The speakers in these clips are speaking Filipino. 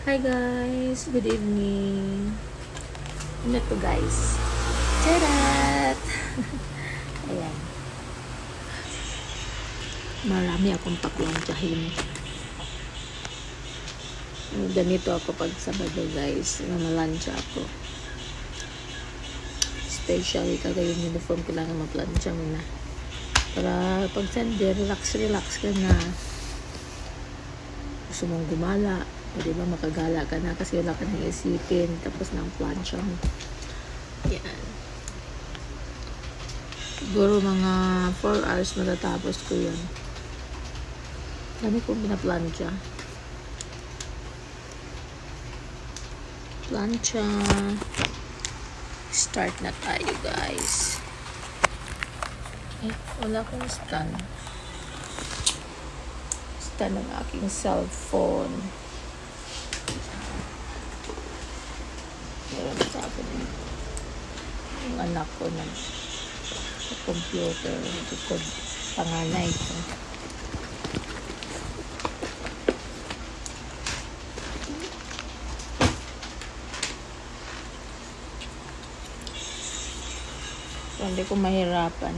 Hi guys, good evening. Ano to guys? Charat! Ayan. Marami akong paplantsahin. Ganito ako pag Sabado guys. Mamalansya ako. Especially kada yung uniform kailangan maplantsa mo na. Para pag Sunday, relax ka na. Gusto mong gumala. O diba, makagala ka na kasi wala ka nang isipin. Tapos ng plancha mo. Yan. Siguro mga 4 hours matatapos ko yun. Dami kong pinaplancha. Plancha. Start na tayo guys. Wala akong stand. Stand ng aking cellphone. Meron sa akin yung anak ko na sa computer. Likod panganay ko. So, hindi ko mahirapan.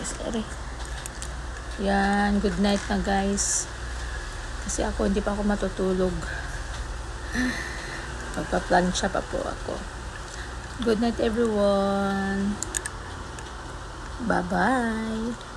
Sorry. Yan, good night na guys. Kasi ako, hindi pa ako matutulog. Magpa-plancha pa po ako. Good night everyone. Bye-bye.